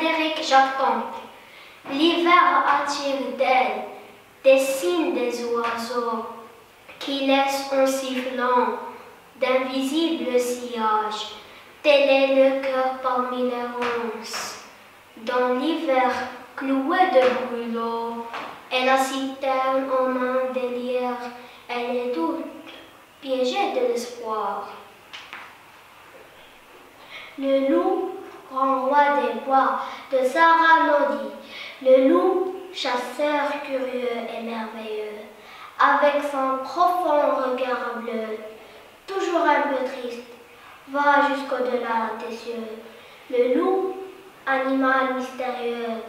Frédéric Jacton. L'hiver attire d'elle des signes des oiseaux qui laissent en sifflant d'invisibles sillages. Tel est le cœur parmi les ronces. Dans l'hiver cloué de brûlots, et la citerne en main des lierres, elle est toute piégée de l'espoir. Le loup, grand roi des bois, de Sarah Lodi, le loup, chasseur curieux et merveilleux, avec son profond regard bleu, toujours un peu triste, va jusqu'au-delà des cieux. Le loup, animal mystérieux,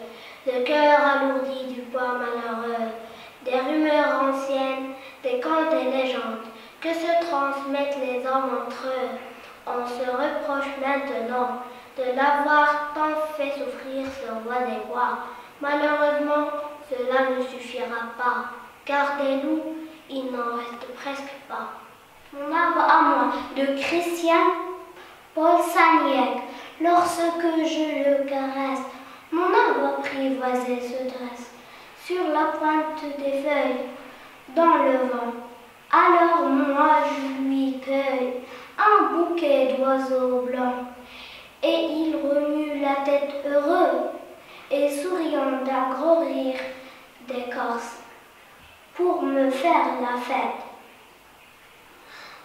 le cœur alourdi du poids malheureux, des rumeurs anciennes, des contes et légendes que se transmettent les hommes entre eux. On se reproche maintenant de l'avoir tant fait souffrir ce roi des bois. Malheureusement, cela ne suffira pas, car des loups, il n'en reste presque pas. Mon arbre à moi, de Christian Paul Sagnac, lorsque je le caresse, mon arbre apprivoisé se dresse sur la pointe des feuilles, dans le vent. Alors moi je lui cueille un bouquet d'oiseaux blancs, et il remue la tête heureux et souriant d'un gros rire d'écorce pour me faire la fête.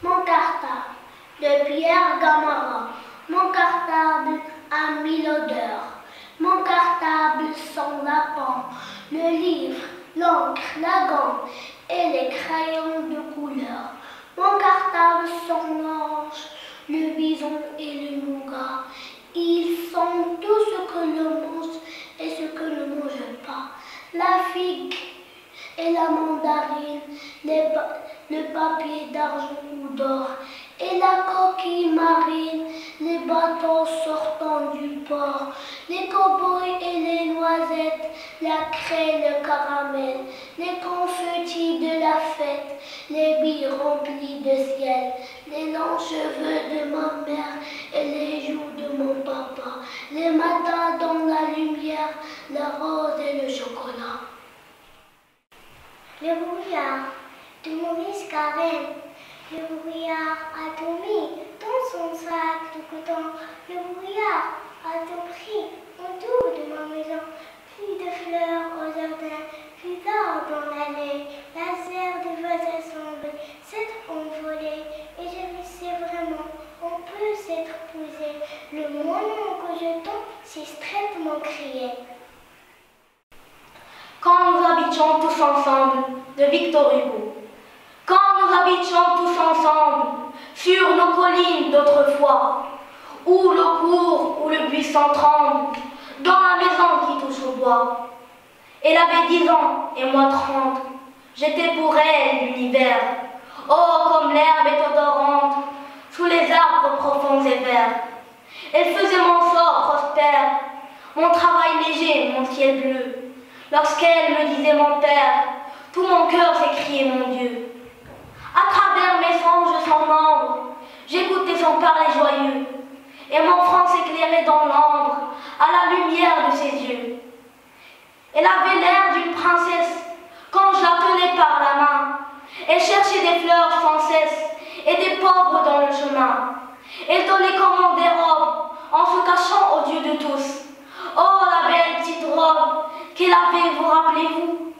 Mon cartable de Pierre Gamarra, mon cartable à mille odeurs, mon cartable sans lapin, le livre, l'encre, la gomme et les crayons de couleur, mon cartable sans orange, le bison et le nougat. Ils sont tout ce que l'on mange et ce que ne mange pas. La figue et la mandarine, le papier d'argent ou d'or, et la coquille marine, les bateaux sortant du port, les cow-boys et les noisettes, la craie, le caramel, les confettis de la fête, les billes remplies de ciel, les longs cheveux de ma mère et les joues de mon papa, les matins dans la lumière, la rose et le chocolat. Le brouillard de Maurice Carême, le brouillard a dormi dans son sac de coton, le brouillard a tout pris autour de ma maison, plus de fleurs au jardin, plus d'arbres dans l'allée, la serre des voisins semble s'être envolée, et je me sais vraiment, on peut s'être posé, le moment que je tombe si straitement crié. Quand nous habitions tous ensemble, de Victor Hugo. Quand nous habitions tous ensemble, sur nos collines d'autrefois, où le cours, où le buisson tremble, dans la maison qui touche au bois. Elle avait 10 ans et moi 30, j'étais pour elle l'univers. Oh, comme l'herbe est odorante, sous les arbres profonds et verts. Elle faisait mon sort prospère, mon travail léger, mon ciel bleu. Lorsqu'elle me disait mon père, tout mon cœur s'écriait mon Dieu. À travers mes songes sans nombre, j'écoutais son parler joyeux, et mon front s'éclairait dans l'ombre à la lumière de ses yeux. Elle avait l'air d'une princesse quand je la tenais par la main. Elle cherchait des fleurs sans cesse et des pauvres dans le chemin. Elle donnait commande des robes en se cachant aux yeux de tous. Oh, la belle petite robe qu'elle avait, vous rappelez-vous?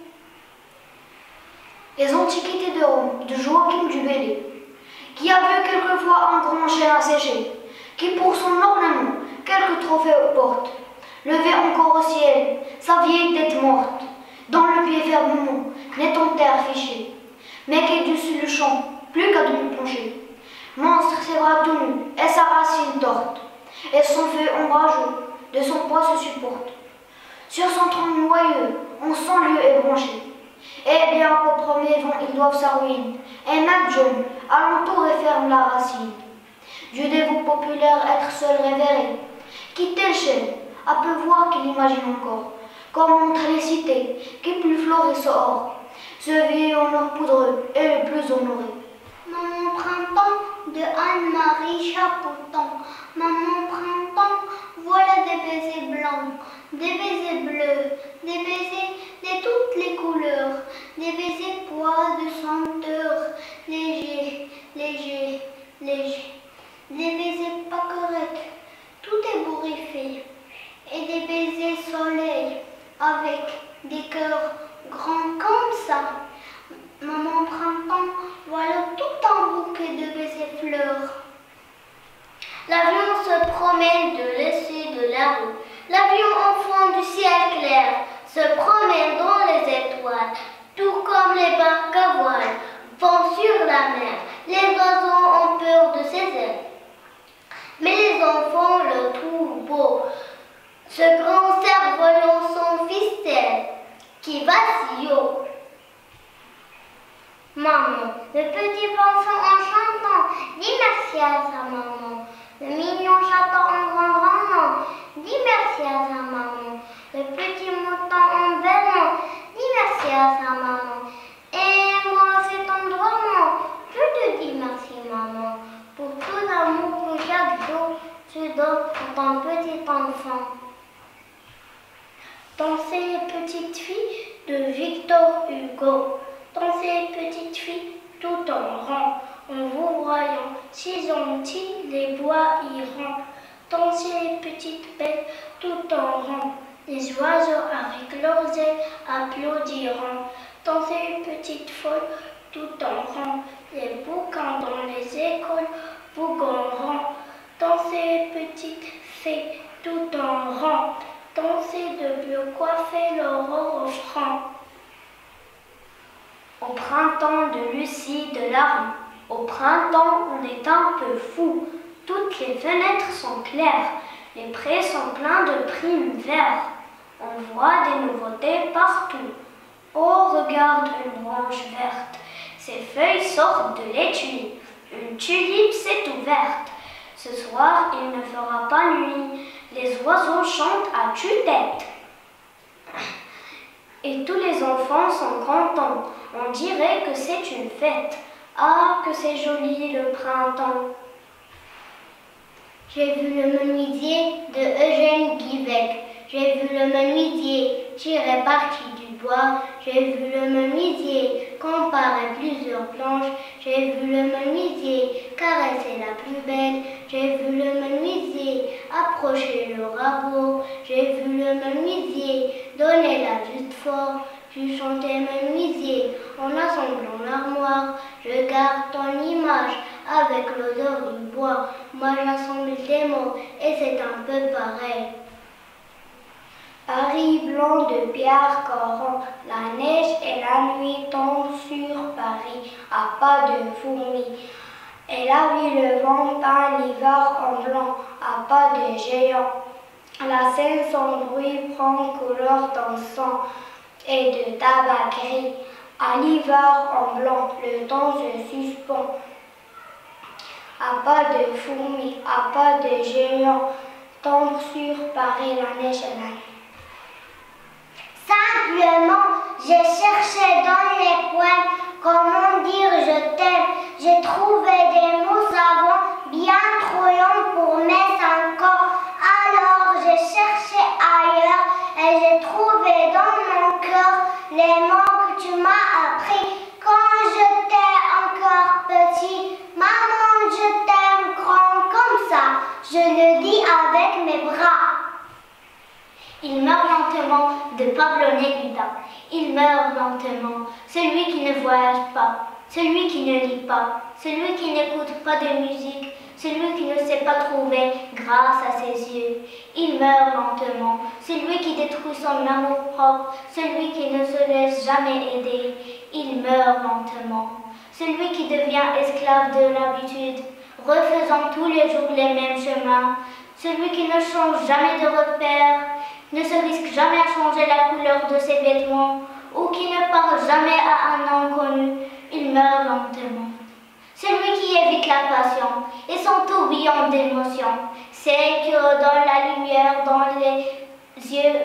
Les Antiquités de Rome, de Joachim du Bellay, qui avait quelquefois un grand chêne à sécher, qui pour son ornement quelques trophées porte, levait encore au ciel sa vieille tête morte, dans le pied fermement, net en terre fichée, mais qui dessus le champ, plus qu'à demi penché, monstre ses bras tout nus et sa racine torte, et son feu ombrageux de son poids se supporte. Sur son tronc noyeux, en 100 lieues ébranché, et bien qu'au premier vent ils doivent sa ruine, et même jeune, alentour et ferme la racine. Dieu dévot populaire être seul révéré, qui tel chêne, à peu voir qu'il imagine encore, comme montre les cités, qui plus fleurissent or, ce vieil honneur poudreux est le plus honoré. Maman printemps de Anne-Marie Chapoton, maman printemps, Voilà des baisers blancs, des baisers bleus, des baisers de toutes les couleurs, des baisers poids de senteur, légers, légers, légers, des baisers pas corrects, tout ébouriffé, et des baisers soleil avec des cœurs grands comme ça. Maman printemps, voilà tout un bouquet de baisers fleurs. L'avion se promène de l'essai de la rue. L'avion enfant du ciel clair se promène dans les étoiles, tout comme les barques à voile vont sur la mer. Les oiseaux ont peur de ses ailes, mais les enfants le trouvent beau. Ce grand cerf-volant sans ficelle qui vacille haut. Maman, le petit poisson en chantant dit merci à sa maman. Le mignon chaton en grandant dit merci à sa maman. Le petit mouton en bêlant dit merci à sa maman. Et moi aussi tendrement, je te dis merci maman pour tout l'amour que chaque jour tu donnes pour ton petit enfant. Danser les petites filles de Victor Hugo. Danser les petites filles tout en rang, en vous voyant si gentils, les bois iront. Danser les petites bêtes tout en rang, les oiseaux avec leurs ailes applaudiront. Danser les petites folles tout en rang, les bouquins dans les écoles bougonneront. Danser les petites fées tout en rang, danser de bleu coiffé l'aurore au franc. Au printemps de Lucie de la rue, au printemps on est un peu fou. Toutes les fenêtres sont claires, les prés sont pleins de primes verts. On voit des nouveautés partout. Oh, regarde une branche verte, ses feuilles sortent de l'étui. Une tulipe s'est ouverte. Ce soir, il ne fera pas nuit, les oiseaux chantent à tue-tête. Et tous les enfants sont contents, on dirait que c'est une fête. Ah, que c'est joli le printemps. J'ai vu le menuisier de Eugène Guivec. J'ai vu le menuisier tirer parti du bois. J'ai vu le menuisier comparer plusieurs planches. J'ai vu le menuisier caresser la plus belle. J'ai vu le menuisier approcher le rabot. J'ai vu le menuisier donner la juste forme. Tu chantais menuisier en assemblant l'armoire. Je garde ton image avec l'odeur du bois. Moi j'assemble des mots et c'est un peu pareil. Paris blanc de pierre corront, la neige et la nuit tombent sur Paris à pas de fourmis. Et la vie le vent peint l'hiver en blanc à pas de géants. La Seine sans bruit prend couleur d'encens et de tabac gris. À l'hiver en blanc, le temps se suspend. À pas de fourmis, à pas de géants, tombe sur Paris la neige et la nuit. Simplement, j'ai cherché dans les coins comment dire je t'aime. J'ai trouvé des mots savants bien trop longs pour mes 5 ans. Alors j'ai cherché ailleurs et j'ai trouvé dans mon cœur les mots que tu m'as appris quand j'étais encore petit. Maman, je t'aime grand comme ça, je le dis avec mes bras. Il meurt lentement de Pablo Neruda. Il meurt lentement, celui qui ne voyage pas, celui qui ne lit pas, celui qui n'écoute pas de musique, celui qui ne s'est pas trouvé grâce à ses yeux. Il meurt lentement, celui qui détruit son amour propre, celui qui ne se laisse jamais aider. Il meurt lentement, celui qui devient esclave de l'habitude, refaisant tous les jours les mêmes chemins, celui qui ne change jamais de repère, ne se risque jamais à changer la couleur de ses vêtements ou qui ne parle jamais à un inconnu, il meurt lentement. Celui qui évite la passion et son tourbillon d'émotions, c'est qui redonne la lumière dans les yeux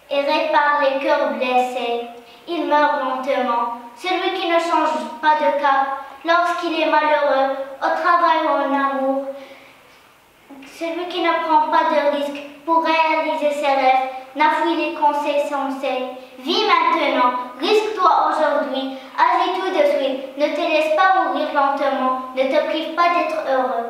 et répare les cœurs blessés, il meurt lentement. Celui qui ne change pas de cap lorsqu'il est malheureux, au travail ou en amour, celui qui ne prend pas de risques pour réaliser ses rêves, n'a fui les conseils sensés. Vis maintenant, risque-toi aujourd'hui, agis tout de suite, ne te laisse pas mourir lentement, ne te prive pas d'être heureux.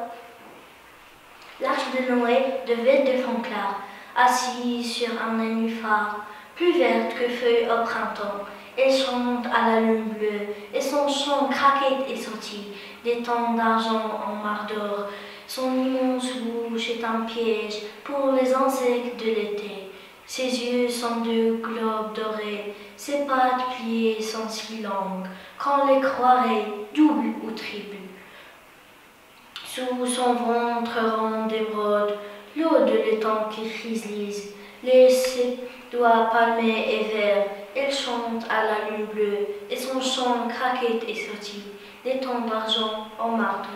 L'arche de Noé devait de fond clair, assise sur un nénuphar, plus verte que feuille au printemps. Elle chante à la lune bleue, et son chant craquette et sorti, des temps d'argent en mar d'or. Son immense bouche est un piège pour les insectes de l'été. Ses yeux sont deux globes dorés, ses pattes pliées sont si longues qu'on les croirait doubles ou triples. Sous son ventre rond d'émeraude, l'eau de l'étang qui frislise, ses doigts palmés et verts, elle chante à la lune bleue, et son chant craquette et sorti, des tons d'argent en marteau.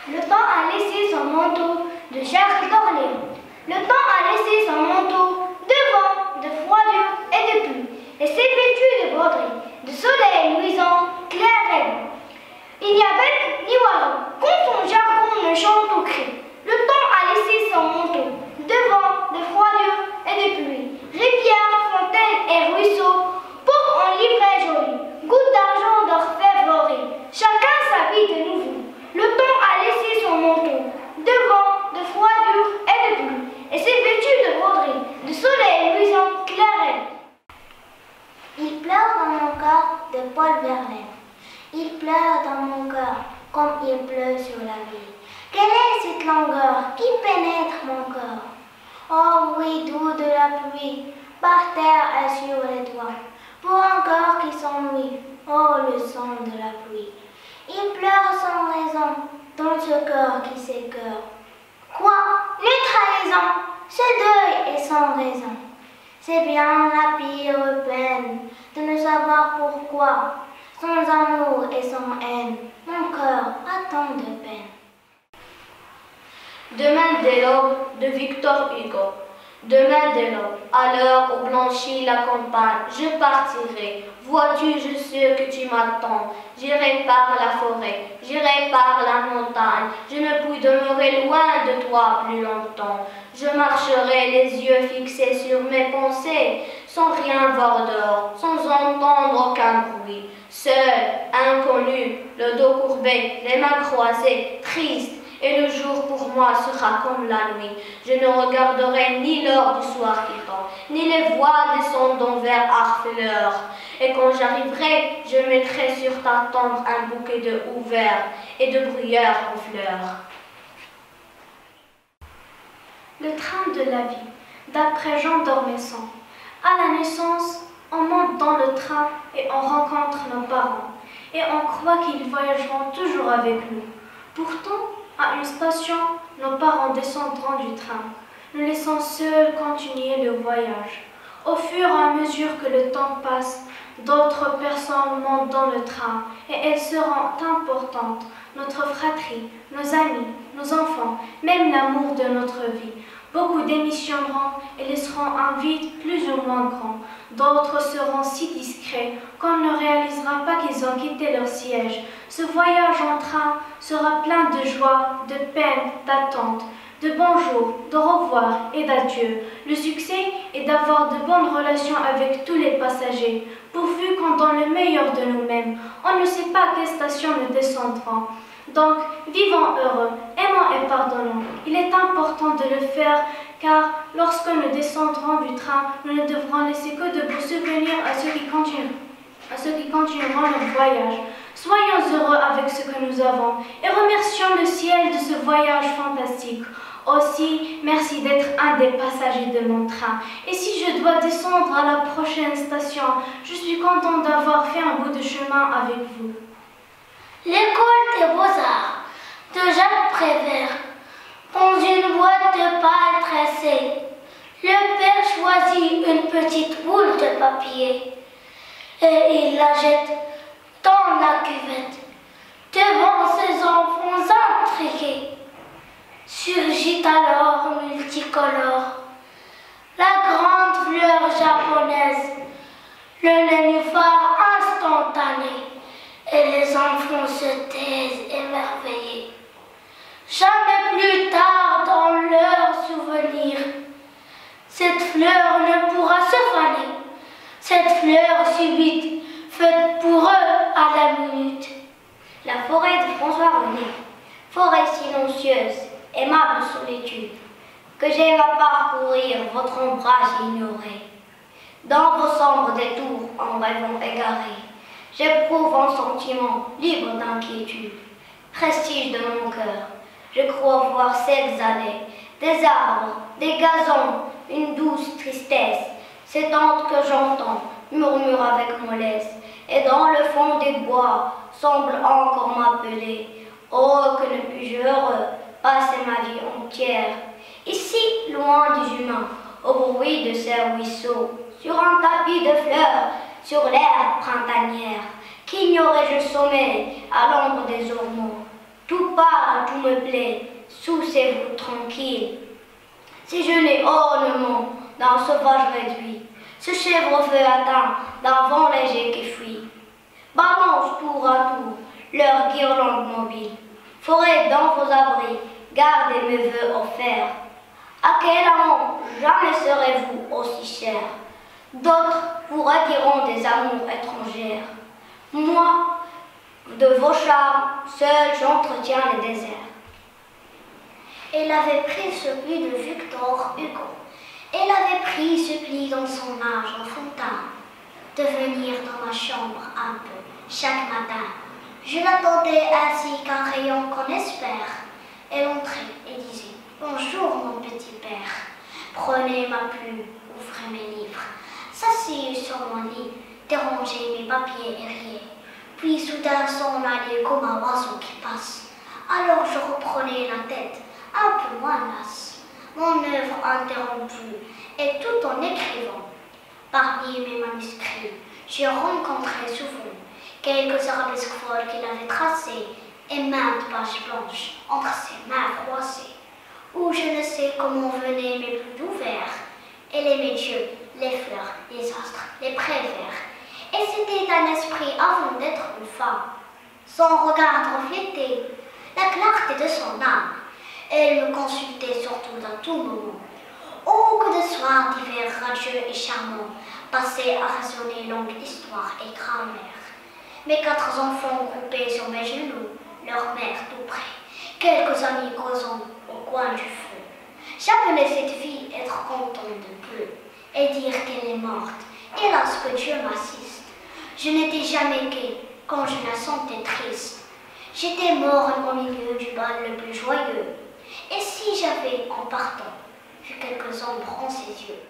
Le temps a laissé son manteau de Charles d'Orléans. Le temps a laissé son manteau de vent, de froidure et de pluie, et s'est vêtu de broderies, de soleil luisant, clair et blanc. Il n'y a bec ni oiseau, quand son jargon ne chante ou crie. Le temps a laissé son manteau de vent, de froidure et de pluie. Rivières, fontaines et ruisseaux portent en livret joli, gouttes d'argent d'orfèvrerie. Chacun s'habille de nouveau. Le temps a laissé son manteau de vent, de froidure et de pluie, et s'est vêtu de broderies, de soleil luisant, clair et blanc. Il pleure dans mon cœur de Paul Verlaine. Il pleure dans mon cœur comme il pleut sur la vie. Quelle est cette langueur qui pénètre mon cœur? Oh oui, doux de la pluie, par terre et sur les toits, pour un cœur qui s'ennuie, oh le son de la pluie. Il pleure sans raison, dans ce cœur qui s'écœure. Quoi? Les trahisons, ce deuil est sans raison. C'est bien la pire peine de ne savoir pourquoi, sans amour et sans haine, mon cœur a tant de peine. Demain dès l'aube de Victor Hugo. Demain dès l'aube, à l'heure où blanchit la campagne, je partirai. Vois-tu, je sais que tu m'attends. J'irai par la forêt, j'irai par la montagne. Je ne puis demeurer loin de toi plus longtemps. Je marcherai les yeux fixés sur mes pensées, sans rien voir dehors, sans entendre aucun bruit. Seul, inconnu, le dos courbé, les mains croisées, triste. Et le jour pour moi sera comme la nuit. Je ne regarderai ni l'heure du soir qui tombe, ni les voiles descendant vers harfeleur. Et quand j'arriverai, je mettrai sur ta tendre un bouquet de houx verts et de bruyères en fleurs. Le train de la vie, d'après Jean d'Ormesson. À la naissance, on monte dans le train et on rencontre nos parents. Et on croit qu'ils voyageront toujours avec nous. Pourtant, à une station, nos parents descendront du train, nous laissant seuls continuer le voyage. Au fur et à mesure que le temps passe, d'autres personnes montent dans le train et elles seront importantes. Notre fratrie, nos amis, nos enfants, même l'amour de notre vie. Beaucoup démissionneront et laisseront un vide plus ou moins grand. D'autres seront si discrets qu'on ne réalisera pas qu'ils ont quitté leur siège. Ce voyage en train sera plein de joie, de peine, d'attente, de bonjour, de revoir et d'adieu. Le succès est d'avoir de bonnes relations avec tous les passagers, pourvu qu'on donne le meilleur de nous-mêmes. On ne sait pas à quelle station nous descendrons. Donc, vivons heureux, aimons et pardonnons. Il est important de le faire car lorsque nous descendrons du train, nous ne devrons laisser que de beaux souvenirs à ceux qui continueront leur voyage. Soyons heureux avec ce que nous avons et remercions le ciel de ce voyage fantastique. Aussi, merci d'être un des passagers de mon train. Et si je dois descendre à la prochaine station, je suis contente d'avoir fait un bout de chemin avec vous. L'école des beaux-arts de Jacques Prévert. Dans une boîte de paille tressée, le père choisit une petite boule de papier et il la jette dans la cuvette. Devant ses enfants intrigués, surgit alors multicolore la grande fleur japonaise, le nénuphar instantané. Et les enfants se taisent émerveillés. Jamais plus tard dans fleur ne pourra se faner. Cette fleur subite, faite pour eux à la minute. La forêt de François René, forêt silencieuse, aimable solitude, que j'aime à parcourir votre ombrage ignoré. Dans vos sombres détours en rêvant égarés, j'éprouve un sentiment libre d'inquiétude. Prestige de mon cœur, je crois voir s'exhaler des arbres, des gazons, une douce tristesse. Ces tentes que j'entends murmure avec mollesse, et dans le fond des bois semble encore m'appeler. Oh, que ne puis-je heureux passer ma vie entière, ici, loin des humains, au bruit de ces ruisseaux, sur un tapis de fleurs, sur l'herbe printanière, qu'ignorais-je sommeil à l'ombre des ormeaux. Tout part, tout me plaît, sous ces voûtes tranquilles. Si je n'ai ornement d'un sauvage réduit, ce chèvrefeu atteint d'un vent léger qui fuit, balance tour à tour leur guirlande mobile. Forêt dans vos abris, gardez mes vœux offerts. À quel amant jamais serez-vous aussi cher? D'autres vous retireront des amours étrangères. Moi, de vos charmes, seul j'entretiens les déserts. Elle avait pris ce pli de Victor Hugo. Elle avait pris ce pli dans son âge enfantin, de venir dans ma chambre un peu chaque matin. Je l'attendais ainsi qu'un rayon qu'on espère. Elle entrait et disait « Bonjour mon petit père ». Prenez ma plume, ouvrez mes livres, s'asseyez sur mon lit, dérangez mes papiers et riez. Puis soudain s'en allait comme un oiseau qui passe. Alors je reprenais la tête, un peu moins lasse, mon œuvre interrompue, et tout en écrivant. Parmi mes manuscrits, j'ai rencontré souvent quelques arabesques folles qu'il avait tracées et maintes pages blanches entre ses mains croisées, où je ne sais comment venaient mes plus doux vers, et les médieux, les fleurs, les astres, les prés verts. Et c'était un esprit avant d'être une femme. Son regard reflétait la clarté de son âme. Elle me consultait surtout à tout moment. Oh, que de soirs divers radieux et charmants passaient à raisonner longue histoire et grammaire. Mes 4 enfants groupés sur mes genoux, leur mère tout près, quelques amis causant au coin du feu. J'appelais cette fille être contente de peu et dire qu'elle est morte. Hélas, que Dieu m'assiste. Je n'étais jamais gaie quand je la sentais triste. J'étais morte au milieu du bal le plus joyeux. Et si j'avais, en partant, vu quelques ombres en ses yeux,